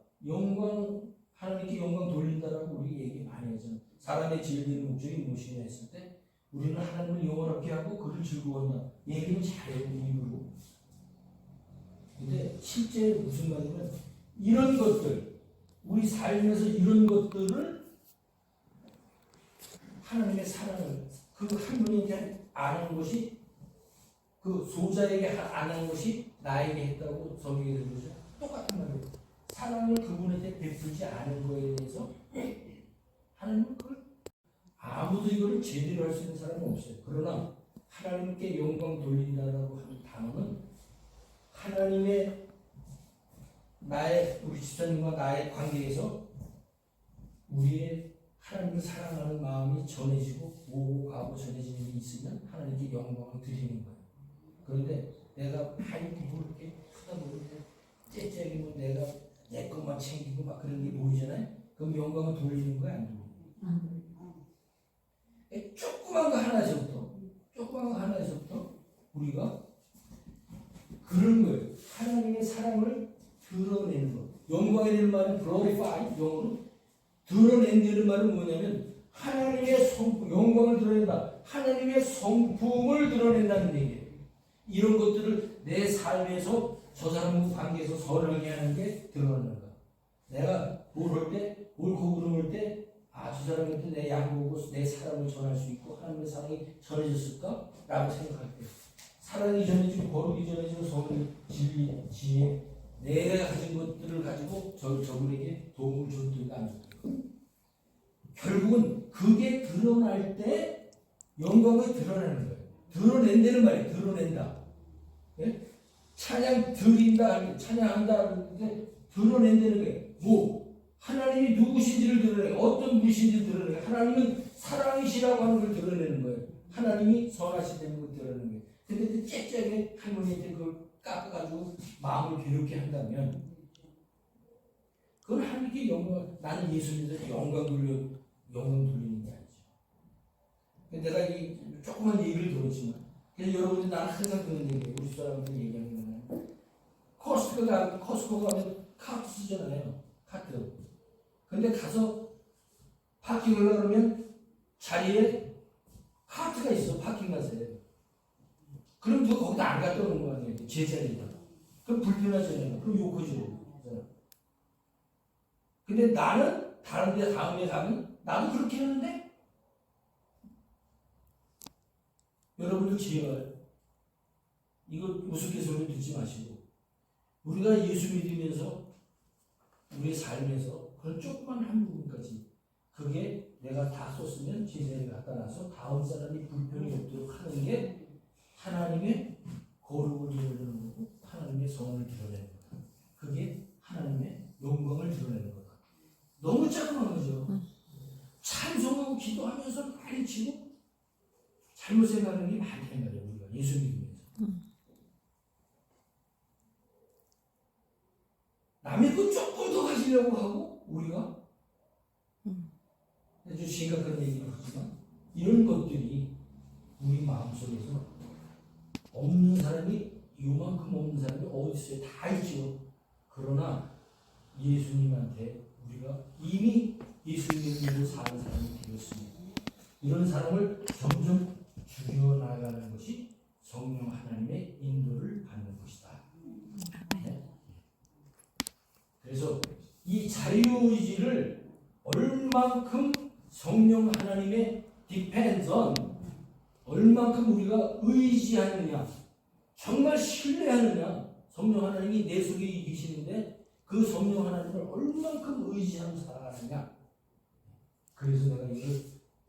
Speaker 1: 하나님께 영광 돌린다라고 우리 얘기 많이 하잖아요. 사람의 진리의 목적이 무엇이냐 했을 때 우리는 하나님을 영원하게 하고 그를 즐거워한다. 얘기는 잘해요. 입으로. 근데 실제 무슨 말이냐면 이런 것들 우리 삶에서 이런 것들을 하나님의 사랑을 그 할머니에게 안 한 것이 그 소자에게 안 한 것이 나에게 했다고 성경에 들으죠. 똑같은 말이에요. 사랑을 그분한테 베풀지 않은 거에 대해서 하나님은 그걸 아무도 이거를 제대로 할 수 있는 사람은 없어요. 그러나 하나님께 영광 돌린다라고 하는 단어는 하나님의 우리 집사님과 나의 관계에서 우리의 하나님을 사랑하는 마음이 전해지고 오고 가고 전해지는 게 있으면 하나님께 영광을 드리는 거예요. 그런데 내가 많이 이렇게 하다 보면 째째기면 내가 내 것만 챙기고 막 그런 게 보이잖아요. 그럼 영광을 돌리는 거야, 안 돌리는 거야? 조그만 거 하나에서부터 우리가 그런 거예요. 하나님의 사랑을 드러내는 거. 영광이라는 말은 glorify, 영어로 드러낸다는 말은 뭐냐면 하나님의 영광을 드러낸다. 하나님의 성품을 드러낸다는 얘기예요. 이런 것들을 내 삶에서 저 사람과 관계에서 선하게 하는 게 드러나는 거야. 내가 뭘 할 때, 옳고 그름을 때, 저 사람한테 내 양보고 내 사랑을 전할 수 있고 하나님의 사랑이 전해졌을까? 라고 생각할 때 사랑이 전해지고 거룩이 전해지고 성의, 진리, 지혜 내가 가진 것들을 가지고 저분에게 도움을 줬든가 안 줬든가 결국은 그게 드러날 때 영광을 드러내는 거예요. 드러낸다는 말이에요. 드러낸다. 예? 찬양 드린다, 찬양한다 하는데 드러낸다는 거예요. 뭐 하나님이 누구신지를 드러내요. 어떤 분이신지를 드러내요. 하나님은 사랑이시라고 하는 걸 드러내는 거예요. 하나님이 선하시다는 걸 드러내는 거예요. 근데 째째하게 할머니한테 그걸 깎아가지고 마음을 괴롭게 한다면 그건 하나님께 영광, 나는 예수님한테 영광 돌리는 게 아니죠. 내가 이 조그만 얘기를 들었지만 그래서 여러분들 나는 항상 그런 얘기예요. 우리 사람들 얘기하는 거는 코스트코 가면 카드 쓰잖아요. 카드. 근데 가서 파킹을 하려면 자리에 카트가 있어. 파킹 가세요. 그럼 너 거기다 안 갔다 오는 거 아니에요? 제 자리에다. 그럼 불편하잖아요. 그럼 욕하죠. 근데 나는 다른 데 다음에 가면 나도 그렇게 하는데 여러분들 지혜가요. 이거 우스갯소리 듣지 마시고 우리가 예수 믿으면서 우리의 삶에서 그런 조그만 한 부분까지 그게 내가 다 썼으면 제자리에 갖다 놔서 다음 사람이 불편이 없도록 하는 게 하나님의 거룩을 드러내는 거고 하나님의 성을 드러내는 거다. 그게 하나님의 영광을 드러내는 거다. 너무 작은 거죠. 찬송하고 기도하면서 많이 치고 잘못 생각하는 게 많단 말이에요. 우리가 예수 믿으면서. 남의 것 조금 더 가지려고 하고 우리가 아주 심각한 얘기를 하지만 이런 것들이 우리 마음속에서 없는 사람이 요만큼 없는 사람이 어디 있어요? 다 있죠. 그러나 예수님한테 우리가 이미 예수님으로 사는 사람이 되었습니다. 이런 사람을 점점 죽여나가는 것이 성령 하나님의 인도를 받는 것이다. 네? 그래서 이 자유의지를 얼만큼 성령 하나님의 depends on 얼만큼 우리가 의지하느냐 정말 신뢰하느냐 성령 하나님이 내 속에 계시는데 그 성령 하나님을 얼만큼 의지하는 살아가느냐. 그래서 내가 이걸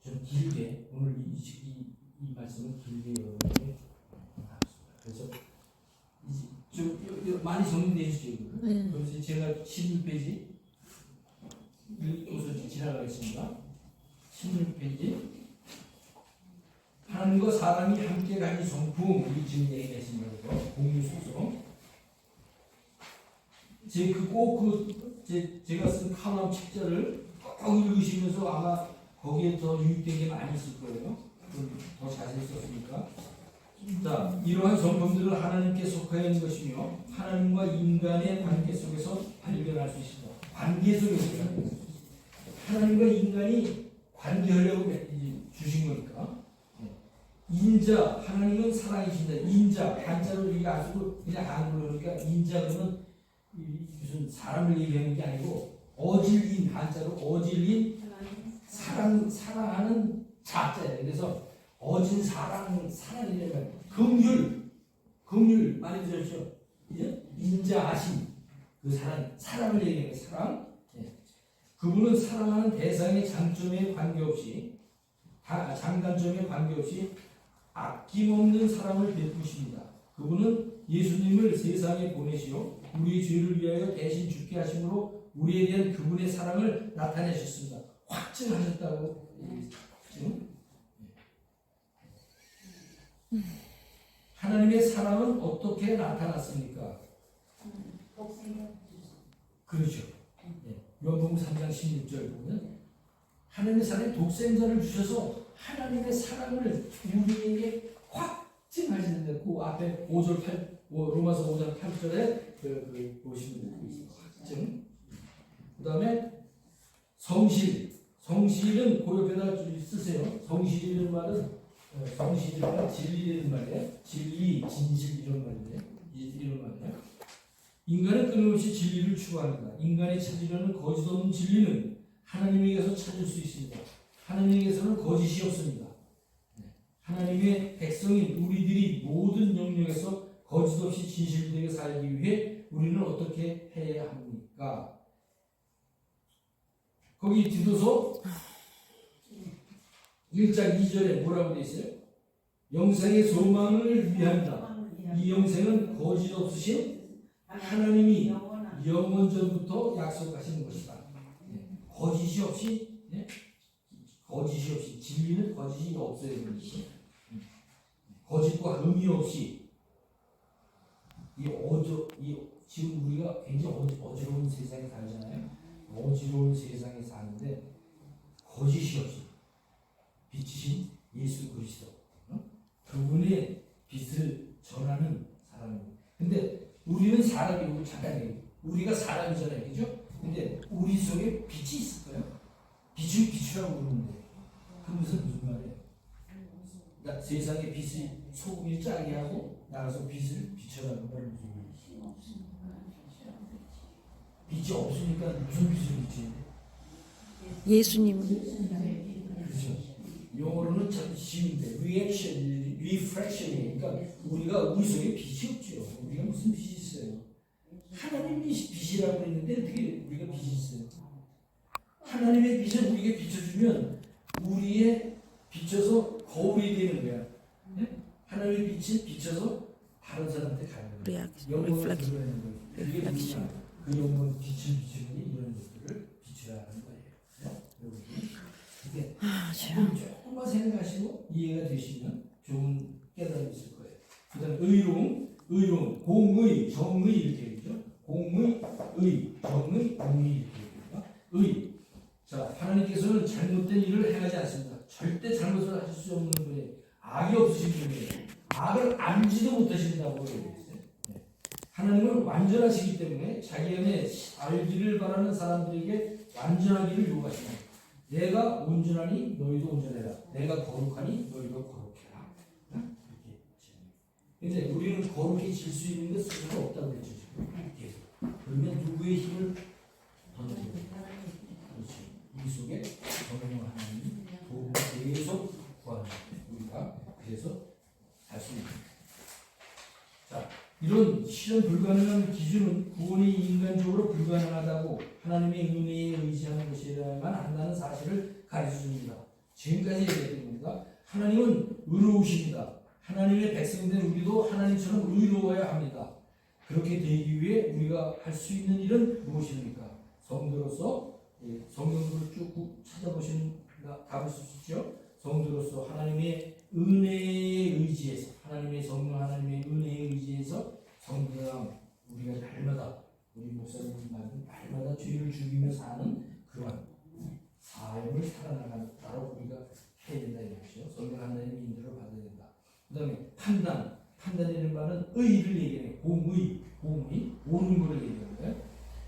Speaker 1: 좀 길게 오늘 이 말씀을 길게 여러분에게 나눴습니다. 그래서 좀 많이 정리되어 주시죠. 그래서 제가 16페이지 여기서 지나가겠습니다. 16페이지 하나님과 사람이 함께 가는 성품 이 지금 얘기했습니다. 공유 소송 제가 쓴 카남 책자를 꼭 읽으시면서 아마 거기에 더 유익된 게 많이 있을 거예요. 더 자세히 썼으니까. 자, 이러한 성품들은 하나님께 속하여 있는 것이며 하나님과 인간의 관계 속에서 발견할 수 있습니다. 관계 속에서 하나님과 인간이 관계하려고 주신 거니까. 인자, 하나님은 사랑이신다. 인자, 한자로 이게 아주 그냥 안 부르니까 인자 그러면 무슨 사람을 얘기하는 게 아니고 어질인, 한자로 어질인 사랑하는 자자예요. 그래서 어진 사랑이라는 긍휼 많이 들으셨죠? 인자하심, 그 사랑을 얘기해요. 사랑. 그분은 사랑하는 대상의 장점에 관계없이 장단점에 관계없이 아낌없는 사랑을 베푸십니다. 그분은 예수님을 세상에 보내시어 우리의 죄를 위하여 대신 죽게 하심으로 우리에 대한 그분의 사랑을 나타내셨습니다. 확증하셨다고. 확증? 하나님의 사랑은 어떻게 나타났습니까? 그렇죠. 요한복음 3장 16절 보면 하나님의 사랑에 독생자를 주셔서 하나님의 사랑을 우리에게 확증하시는데 그 앞에 5절 8 로마서 5장 8절에 보시면 있습니다. 확증. 그다음에 성실은 그 옆에다 쓰세요. 성실이라는 말은 성실이란 진리라는 말이에요. 진리, 진실 이런 말인데 이런 말이에요. 인간은 끊임없이 진리를 추구합니다. 인간이 찾으려는 거짓 없는 진리는 하나님에게서 찾을 수 있습니다. 하나님에게서는 거짓이 없습니다. 하나님의 백성인 우리들이 모든 영역에서 거짓 없이 진실되게 살기 위해 우리는 어떻게 해야 합니까? 거기 뒤도서 1장 2절에 뭐라고 되어 있어요? 영생의 소망을 위한다. 이 영생은 거짓 없으신 하나님이 영원전부터 약속하신 것이다. 거짓이 없이, 거짓이 없이, 진리는 거짓이 없어야 되는 거죠. 거짓과 의미 없이, 지금 우리가 굉장히 어지러운 세상에 살잖아요. 어지러운 세상에 사는데 거짓이 없이 빛이신 예수 그리스도, 그분의 빛을 전하는 사람입니다. 근데 우리는 사람이고, 잠깐 우리가 사람이잖아요, 그죠? 근데 우리 속에 빛이 있을까요? 빛을 비추라고 그러는데 그 무슨 말이에요? 그러니까 세상에 빛이 소금을 짜게 하고 나가서 빛을 비춰라는 말 무슨 말이에요? 빛이 없으니까 무슨 빛을 비추는데?
Speaker 2: 예수님은
Speaker 1: 그렇죠. 영어로는 참 쉬운데 refraction이 그러니까 우리가 우리 속에 빛이 없죠. 우리가 무슨 빛이 있어요? 하나님이 빛이라고 했는데 어떻게 우리가 빛이 있어요? 하나님의 빛을 우리에게 비춰주면 우리의 비춰서 거울이 되는 거야. 네? 하나님의 빛을 비춰서 다른 사람한테 가는 거야. 영광을 드러내는 거예요. 그게 뭐냐? 그 영광 빛을 비추는 이런 것들을 비추라는 거예요. 이게 조금만 생각하시고 이해가 되시면 좋은 깨달음이 있을 거예요. 그 다음에 의로움, 공의, 정의 이렇게 되죠. 공의, 정의, 공의 이렇게 됩니다. 자, 하나님께서는 잘못된 일을 행하지 않습니다. 절대 잘못을 하실 수 없는 분이에요. 악이 없으신 분이에요. 악을 알지도 못하신다고 얘기했어요. 하나님은 완전하시기 때문에 자기 안에 알기를 바라는 사람들에게 완전하기를 요구하십니다. 내가 온전하니 너희도 온전해라. 내가 거룩하니 너희도 거룩해라. 이렇게. 근데 우리는 거룩해질 수 있는 것 스스로 없다고 그랬죠. 계속. 그러면 누구의 힘을 던져요? 그렇지. 이 속에 정령 하나님 도움을 계속 구하는 거예요. 우리가 그래서 할 수 있는. 자, 이런 실현 불가능한 기준은 구원이 인간적으로 불가능하다고 하나님의 은혜에 의지하는 것이라야만 한다는 사실을 가르쳐줍니다. 지금까지 얘기했던 겁니다. 하나님은 의로우십니다. 하나님의 백성된 우리도 하나님처럼 의로워야 합니다. 그렇게 되기 위해 우리가 할 수 있는 일은 무엇입니까? 성도로서 성경을 쭉 찾아보시면 답을 쓸 수 있죠. 성도로서 하나님의 은혜에 의지해서 하나님의 성령 하나님의 은혜에 의지해서 성도랑 우리가 날마다 우리 목사님 말은 날마다 죄를 죽이며 사는 그런 삶을 살아나가도록 우리가 해야 된다 이것이요. 성령 하나님의 인도를 받아야 된다. 그 다음에 판단이라는 말은 의를 얘기해요. 공의, 옳은 것을 얘기하는 거예요.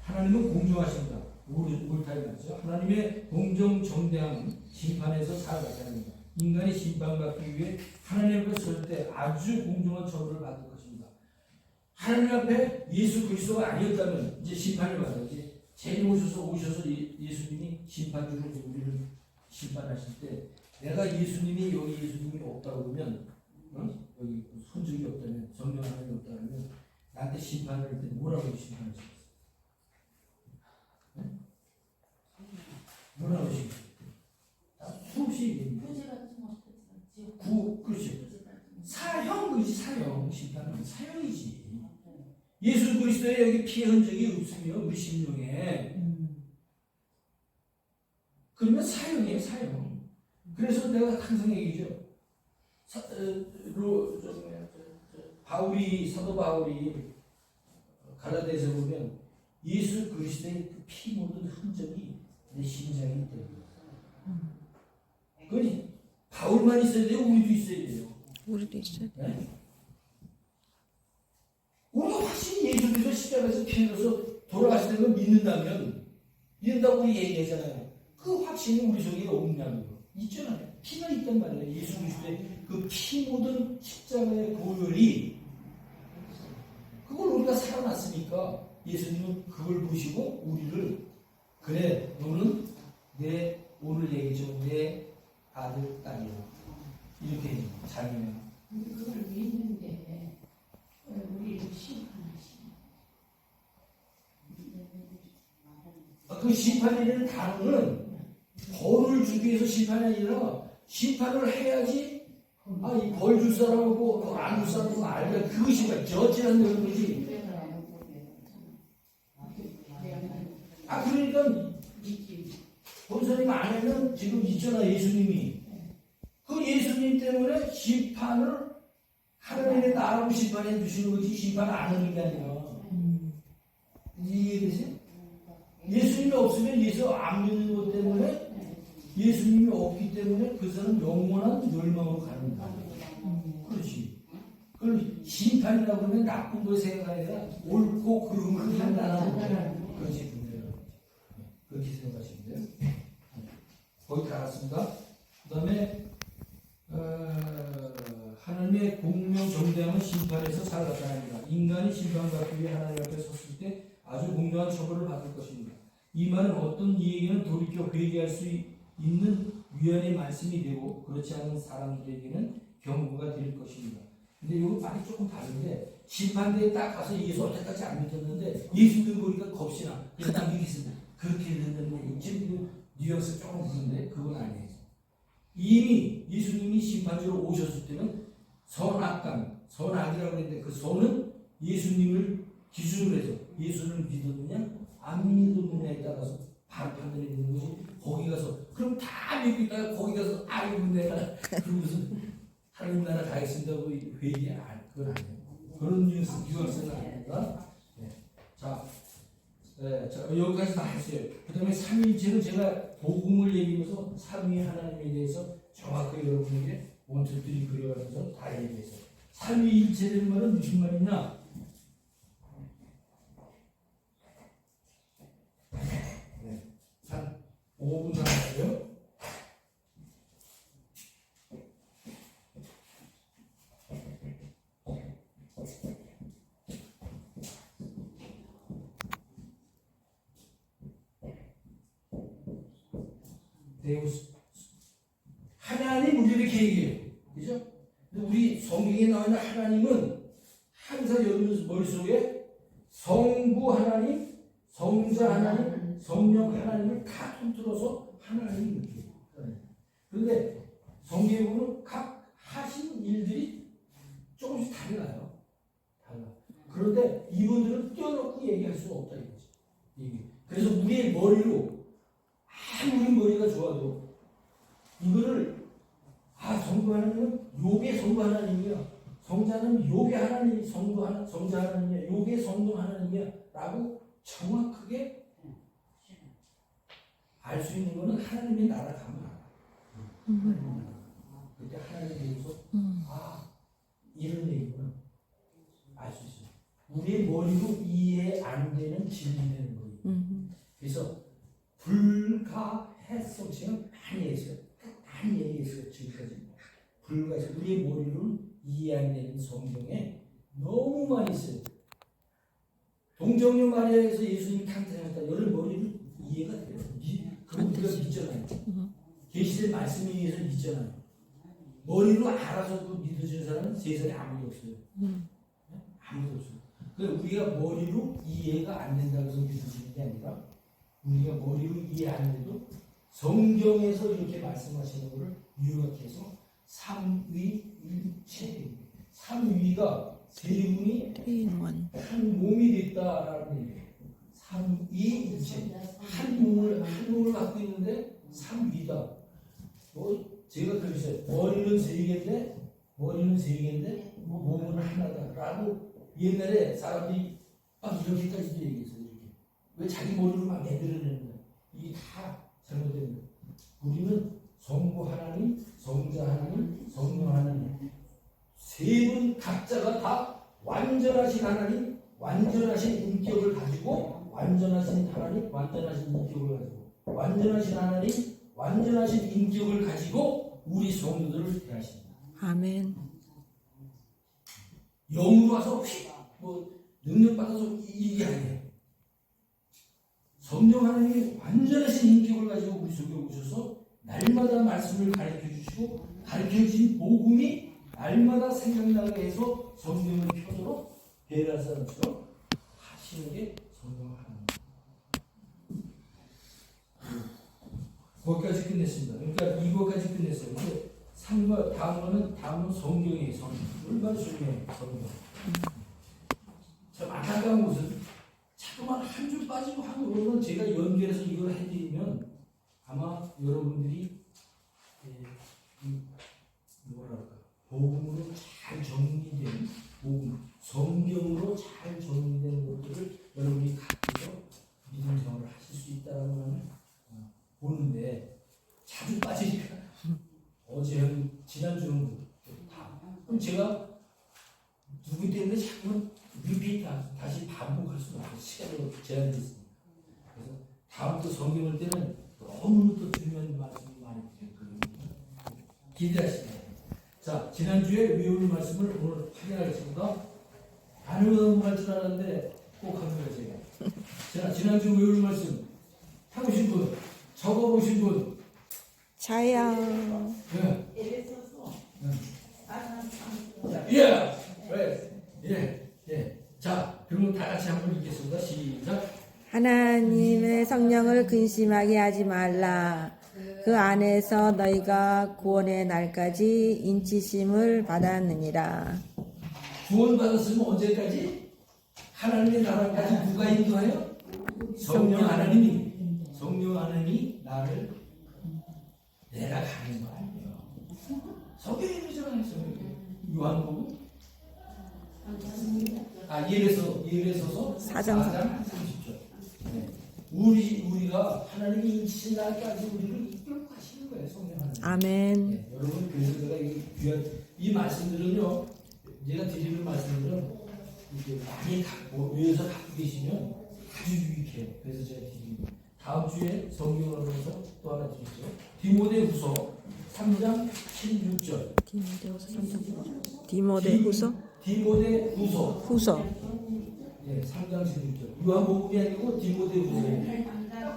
Speaker 1: 하나님은 공정하십니다. 옳다는 말이죠. 하나님의 공정 정대함은 심판에서 살아가게 합니다. 인간이 심판받기 위해 하나님 앞에 설 때 아주 공정한 처벌을 받을 것입니다. 하나님 앞에 예수 그리스도가 아니었다면 이제 심판을 받아야지. 죄인 오셔서 예수님이 심판주로 우리를 심판하실 때 내가 예수님이 여기 예수님이 없다고 그러면 여기 손적이 없다면 성령 하나님이 없다면 나한테 심판을 할 때 뭐라고 심판하시겠어요? 뭐라고 하시겠어요? 수없이 얘기합니다. 그렇지. 사형, 그렇지, 사형. 심판은 사형. 예수 그리스도의 여기 피의 흔적이 없으며 우리 심령에 그러면 사형이에요, 사형. 그래서 내가 항상 얘기죠. 사도 바울이 갈라디아서 보면 예수 그리스도의 그 피 묻은 흔적이 내 심장에 있대요. 그러니 바울만 있어야 돼요, 우리도 있어야 돼요.
Speaker 2: 우리도 있어요.
Speaker 1: 네? 우리가 확실히 예수 그리스도 십자가에서 피 흘려서 돌아가시는 걸 믿는다고 우리 얘기하잖아요. 그 확신이 우리 속에 없냐고요. 있잖아요. 피가 있단 말이에요. 예수 그리스도의 그 피 묻은 십자가의 보혈이 그걸 우리가 살아났으니까 예수님은 그걸 보시고 우리를 그래 너는 내 오늘 얘기죠. 내 아들 딸이야. 이렇게 자기는
Speaker 3: 그걸 믿는데 우리를 심판하시네.
Speaker 1: 그 심판이라는 단어는 벌을 주기 위해서 심판이 아니라 심판을 해야지 이 벌 줄 사람하고 벌 안 줄 사람하고 알면 그것이 저지한다는 거지. 그러니까 본사님 안에는 지금 있잖아 예수님이. 그 예수님 때문에 심판을 하나님의 나라로 심판해 주시는 거지 심판 안 하는 게 아니라. 이해되세요? 예수님이 없으면 예수 안 믿는 것 때문에 예수님이 없기 때문에 그 사람은 영원한 멸망으로 가는 거야. 그렇지. 그걸 심판이라고 하면 나쁜 걸 생각하니까 옳고 그른 걸 판단하는 그렇지. 그렇게 생각하시면 돼요. 거의 다 알았습니다. 그 다음에 하나님의 공명 정대함은 심판에서 살아나타납니다. 인간이 심판받기 위해 하나님 앞에 섰을 때 아주 공정한 처벌을 받을 것입니다. 이 말은 어떤 이에게는 돌이켜 회개할 수 있는 위안의 말씀이 되고 그렇지 않은 사람들에게는 경고가 될 것입니다. 근데 이거 말이 조금 다른데 심판대에 딱 가서 예수 어때까지 안 믿었는데 예수님 보니까 겁이나 그냥 믿겠습니다. 그렇게 됐는데 지금 뉘앙스 조금 그런데 그건 아니에요. 이미 예수님이 심판주로 오셨을 때는 선악이라고 했는데 그 선은 예수님을 기준으로 해서 예수를 믿었느냐 안 믿었느냐에 따라서 바로 판단이 되는 거지. 거기 가서 그럼 다 믿고 있다가 거기 가서 아이고 내가 그러면서 하나님 나라 가겠습니다고 회개 그건 아니에요. 그런 뉘앙스는 아닙니다. 네. 자, 여기까지 다 했어요. 그 다음에 삼위일체는 제가 복음을 얘기하면서 삼위 하나님에 대해서 정확하게 여러분에게 원투들이 그려가면서 다 얘기했어요. 삼위일체라는 말은 무슨 말이냐? 한 5분 남았어요. 데우스 하나님 우리 이렇게 얘기해요. 그죠? 우리 성경에 나와 있는 하나님은 항상 여러분 머릿속에 성부 하나님, 성자 하나님, 성령 하나님을 다 통틀어서 하나님 이렇게. 그런데 성경에 보면 각 하신 일들이 조금씩 달라요. 그런데 이분들은 떼어놓고 얘기할 수가 없다 이거지. 그래서 우리의 머리로 아무리 머리가 좋아도 이거를 성부 하나님은 욕의 성부 하나님이야. 성자는 욕의 하나님, 성자 하나님이야. 욕의 성부 하나님이야. 라고 정확하게 알 수 있는 거는 하나님의 나라 가면 알아. 그때 하나님에 대해서 이런 얘기구나 알 수 있어요. 우리의 머리로 이해 안 되는 진리되는 거예요. 그래서 불가해성 지금 많이 했어요. 많이 얘기했어요. 지금까지 불가해성 우리의 머리로는 이해 안 되는 성경에 너무 많이 있어요. 동정녀 마리아에서 예수님이 탕탕했다. 여러분 머리로 이해가 돼요. 그거 우리가 믿잖아요. 계시된 말씀에 의해서 믿잖아요. 머리로 알아서 믿어주는 사람은 세상에 아무도 없어요. 아무도 없어요. 그러니까 우리가 머리로 이해가 안 된다고 해서 믿어지는 게 아니라 우리가 머리로 이해 안 해도 성경에서 이렇게 말씀하시는 것을 요약해서 삼위일체. 삼위가 세 분이
Speaker 2: 트레인원.
Speaker 1: 한 몸이 됐다라는 얘기예요. 삼위일체. 한 몸을 갖고 있는데 삼위다. 제가 그랬어요. 머리는 세 개인데 몸은 하나다라고 옛날에 사람들이 이렇게까지도 얘기했어요. 이렇게. 왜 자기 머리로 막 만들어내는 거야? 이게 다 잘못된 거예요. 우리는 성부 하나님, 성자 하나님, 성령 하나님 세 분 각자가 다 완전하신 하나님, 완전하신 인격을 가지고 완전하신 하나님, 완전하신 인격을 가지고 완전하신 하나님, 완전하신 인격을 가지고 우리 성도들을 대하십니다.
Speaker 2: 아멘.
Speaker 1: 영으로 와서 능력 받아서 이게 아니에요. 성령 하나님이 완전하신 인격을 가지고 우리 속에 오셔서 날마다 말씀을 가르쳐 주시고 가르쳐 주신 복음이 날마다 생각나게 해서 성경을 펴도록 베라사처럼 하시는 게 성령 하나님. 거기까지 끝냈습니다. 그러니까 이거까지 끝냈어요. 이제 3과 다음은 성경이에요. 성경. 얼마나 중요해요. 성경. 참 안타까운 것은 자꾸만 한 줄 빠지고 한 줄은 제가 연결해서 이걸 해드리면 아마 여러분들이 뭐랄까 복음으로 잘 정리된 복음, 성경으로 잘 정리된 것들을 여러분이 갖고서 믿음 생활을 하실 수 있다는 것을 보는데 자주 빠지니까 어제 지난주는 다 그럼 제가 누구 때문에 자꾸 리피트 다시 반복할 수가 없어요. 시간으로 제한되어 있습니다. 그래서 다음부터 성경을 때는 너무 또 중요한 말씀이 많이 드려요. 기대하시네요. 자, 지난주에 외울 말씀을 오늘 확인하겠습니다. 안 넘어갈 줄 알았는데 꼭 합니다, 제가. 자, 지난주 외울 말씀 해보신 분, 적어보신 분.
Speaker 2: 자요.
Speaker 1: 네. 자, 그러면 다 같이 한번 읽겠습니다. 시작.
Speaker 2: 하나님의 성령을 근심하게 하지 말라. 그 안에서 너희가 구원의 날까지 인치심을 받았느니라.
Speaker 1: 구원 받았으면 언제까지? 하나님의 나라까지 누가 인도하여? 성령 하나님이 나를 내려가는 거 아니에요. 성경이 그러잖아요. 요한복음 예배소서 4장 30절. 네. 우리가 하나님이 인치신 날까지 우리를 이끌고 가시는 거예요. 성령 하나님.
Speaker 2: 아멘.
Speaker 1: 네, 여러분 그래서 제가 이 말씀들은요, 제가 드리는 말씀들은 이렇게 많이 외워서 갖고 계시면 아주 유익해요. 그래서 제가 드립니다. 다음 주에 성경을 보면서 또 하나 드리죠. 디모데후서 3장 16절.
Speaker 2: 디모데후서
Speaker 1: 후서. 네, 3장 16절. 요한복음이 아니고 디모데후서예요.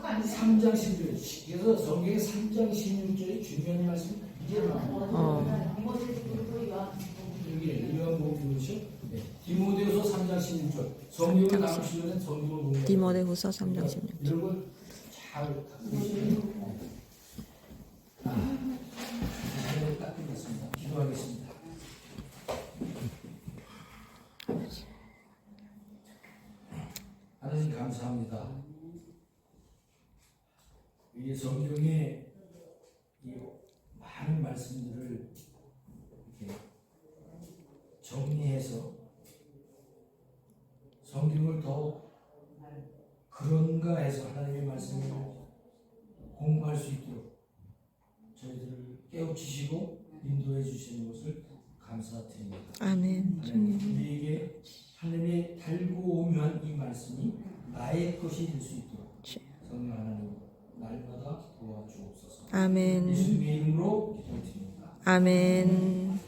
Speaker 1: 3장 16절. 그래서 성경의 3장 16절이 중요한 말씀이 이제 나와요. 여기 요한복음 보시죠. 네. 디모데후서 3장 16절. 성경을 나누시면 성경을 보면
Speaker 2: 디모데후서 3장 16절.
Speaker 1: 이런 걸 잘 갖고 계시면 딱 끝냈습니다. 기도하겠습니다. 하나님 감사합니다. 이 성경의 이 많은 말씀들을 이렇게 정리해서 성경을 더 그런가 해서 하나님의 말씀을 공부할 수 있도록 저희들을 깨우치시고 인도해 주시는 것을 감사드립니다.
Speaker 2: 아멘.
Speaker 1: 우리에게 하나님의 달고 오묘한 이 말씀이 나의 것이 될 수 있도록 성령 하나님 날마다 도와주옵소서.
Speaker 2: 아멘.
Speaker 1: 예수님의 이름으로 기도드립니다.
Speaker 2: 아멘.